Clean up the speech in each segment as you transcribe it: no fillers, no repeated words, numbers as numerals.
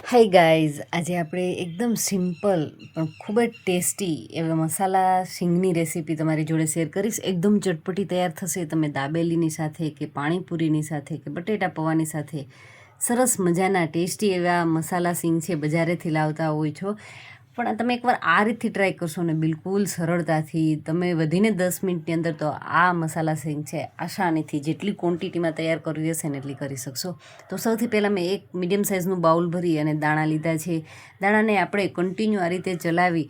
Hi guys, આજે આપણે એકદમ સિમ્પલ પણ ખૂબ જ ટેસ્ટી એવા મસાલા શીંગની રેસીપી તમારી જોડે શેર કરીશ. એકદમ ચટપટી તૈયાર થશે. તમે દાબેલીની સાથે કે પાણીપુરીની સાથે કે બટેટા પૌવાની સાથે સરસ મજાના ટેસ્ટી એવા મસાલા શીંગ છે બજારેથી લાવતા હોય છો, પણ તમે એકવાર આ રીતથી ટ્રાય કરશો ને બિલકુલ સરળતાથી તમે વધીને 10 મિનિટની અંદર તો આ મસાલા શીંગ છે આસાનીથી જેટલી ક્વોન્ટિટીમાં તૈયાર કરવી હશે ને એટલી કરી શકશો. તો સૌથી પહેલાં મેં એક મીડિયમ સાઇઝનું બાઉલ ભરી અને દાણા લીધા છે. દાણાને આપણે કન્ટિન્યુ આ રીતે ચલાવી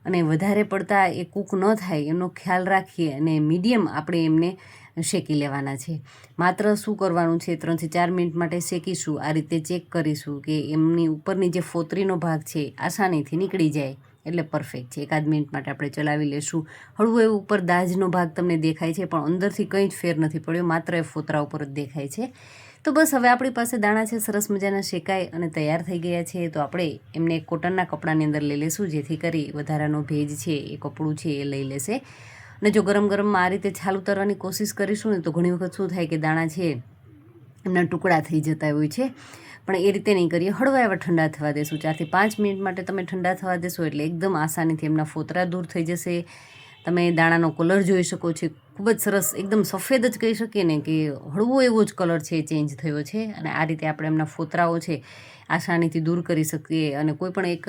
અને વધારે પડતા એ કૂક ન થાય એનો ખ્યાલ રાખીએ અને મીડિયમ આપણે એમને શેકી લેવાના છે. માત્ર શું કરવાનું છે, 3 થી 4 મિનિટ માટે શેકીશું. આ રીતે ચેક કરીશું કે એમની ઉપરની જે ફોતરીનો ભાગ છે આસાનીથી નીકળી જાય એટલે પરફેક્ટ છે. 1 મિનિટ માટે આપણે ચલાવી લેશું. હળવું એવું ઉપર દાજનો ભાગ તમને દેખાય છે, પણ અંદરથી કંઈ જ ફેર નથી પડ્યો, માત્ર એ ફોતરા ઉપર જ દેખાય છે. તો બસ હવે આપણી પાસે દાણા છે સરસ મજાના શેકાઈ અને તૈયાર થઈ ગયા છે. તો આપણે એમને કોટનના કપડાની અંદર લઈ લઈશું, જેથી કરી વધારાનો ભેજ છે એ કપડું છે એ લઈ લેશે. અને જો ગરમ ગરમમાં આ રીતે છાલ ઉતારવાની કોશિશ કરીશું ને તો ઘણી વખત શું થાય કે દાણા છે એમના ટુકડા થઈ જતા હોય છે, પણ એ રીતે નહીં કરીએ. હળવા એવા ઠંડા થવા દેશું. 4 થી 5 મિનિટ માટે તમે ઠંડા થવા દેશો એટલે એકદમ આસાનીથી એમના ફોતરા દૂર થઈ જશે. તમે દાણાનો કલર જોઈ શકો છો, ખૂબ જ સરસ એકદમ સફેદ જ કહી શકીએ ને કે હળવો એવો જ કલર છે ચેન્જ થયો છે. અને આ રીતે આપણે એમના ફોતરાઓ છે આસાનીથી દૂર કરી શકીએ. અને કોઈ પણ એક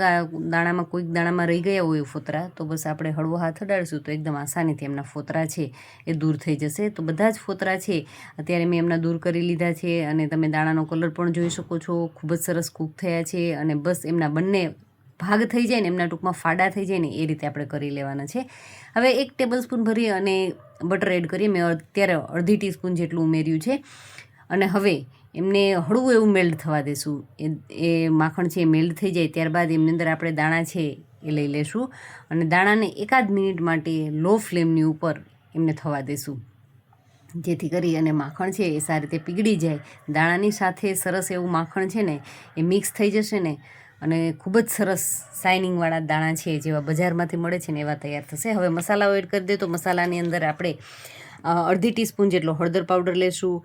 દાણામાં કોઈક દાણામાં રહી ગયા હોય ફોતરા તો બસ આપણે હળવો હાથ અડાડીશું તો એકદમ આસાનીથી એમના ફોતરા છે એ દૂર થઈ જશે. તો બધા જ ફોતરા છે અત્યારે મેં એમના દૂર કરી લીધા છે અને તમે દાણાનો કલર પણ જોઈ શકો છો, ખૂબ જ સરસ કૂક થયા છે. અને બસ એમના બંને ભાગ થઈ જાય ને એમના ટૂંકમાં ફાડા થઈ જાય ને એ રીતે આપણે કરી લેવાના છે. હવે 1 ટેબલસ્પૂન ભરી અને બટર એડ કરીએ. મેં અત્યારે અડધી ટીસ્પૂન જેટલું ઉમેર્યું છે. અને હવે એમને હળવું એવું મેલ્ટ થવા દેશું. એ માખણ છે એ મેલ્ટ થઈ જાય ત્યારબાદ એમની અંદર આપણે દાણા છે એ લઈ લેશું અને દાણાને 1 મિનિટ માટે લો ફ્લેમની ઉપર એમને થવા દેશું, જેથી કરી અને માખણ છે એ સારી રીતે પીગળી જાય. દાણાની સાથે સરસ એવું માખણ છે ને એ મિક્સ થઈ જશે ને અને ખૂબ જ સરસ શાઇનિંગવાળા દાણા છે જેવા બજારમાંથી મળે છે ને એવા તૈયાર થશે. હવે મસાલાઓ એડ કરી દે. તો મસાલાની અંદર આપણે અડધી ટીસ્પૂન જેટલો હળદર પાવડર લેશું,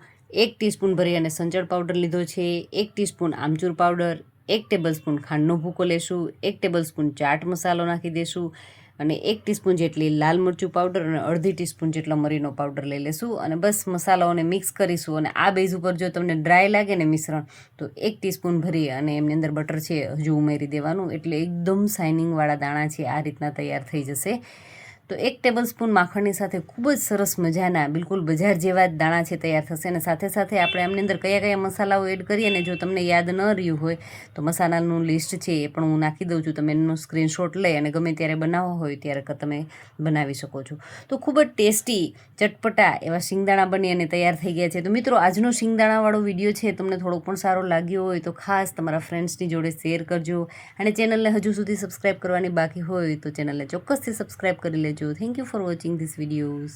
1 ટીસ્પૂન ભરી અને સંચળ પાવડર લીધો છે, 1 ટીસ્પૂન આમચૂર પાવડર, 1 ટેબલસ્પૂન ખાંડનો ભૂકો લેશું, 1 ટેબલસ્પૂન ચાટ મસાલો નાખી દેશું અને 1 ટીસ્પૂન જેટલી લાલ મરચું પાવડર અને અડધી ટીસ્પૂન જેટલો મરીનો પાવડર લઈ લેશું. અને બસ મસાલાઓને મિક્સ કરીશું. અને આ બેઝ ઉપર જો તમને ડ્રાય લાગે ને મિશ્રણ તો 1 ટીસ્પૂન ભરી અને એમની અંદર બટર છે હજુ ઉમેરી દેવાનું, એટલે એકદમ શાઇનિંગવાળા દાણા છે આ રીતના તૈયાર થઈ જશે. તો 1 ટેબલસ્પૂન માખણની સાથે ખૂબ જ સરસ મજાના બિલકુલ બજાર જેવા જ દાણા છે તૈયાર થશે. અને સાથે સાથે આપણે આમની અંદર કયા કયા મસાલાઓ એડ કરીએ ને જો તમને યાદ ન રહ્યું હોય તો મસાલાનું લિસ્ટ છે એ પણ હું નાખી દઉં છું. તમે એનો સ્ક્રીનશોટ લઈ અને ગમે ત્યારે બનાવવા હોય ત્યારે તમે બનાવી શકો છો. તો ખૂબ જ ટેસ્ટી ચટપટા એવા શિંગદાણા બની અને તૈયાર થઈ ગયા છે. તો મિત્રો, આજનો શિંગદાણાવાળો વિડીયો છે તમને થોડો પણ સારો લાગ્યો હોય તો ખાસ તમારા ફ્રેન્ડ્સની જોડે શેર કરજો. અને ચેનલને હજુ સુધી સબસ્ક્રાઈબ કરવાની બાકી હોય તો ચેનલને ચોક્કસથી સબસ્ક્રાઈબ કરી લેજો. Thank you for watching these videos.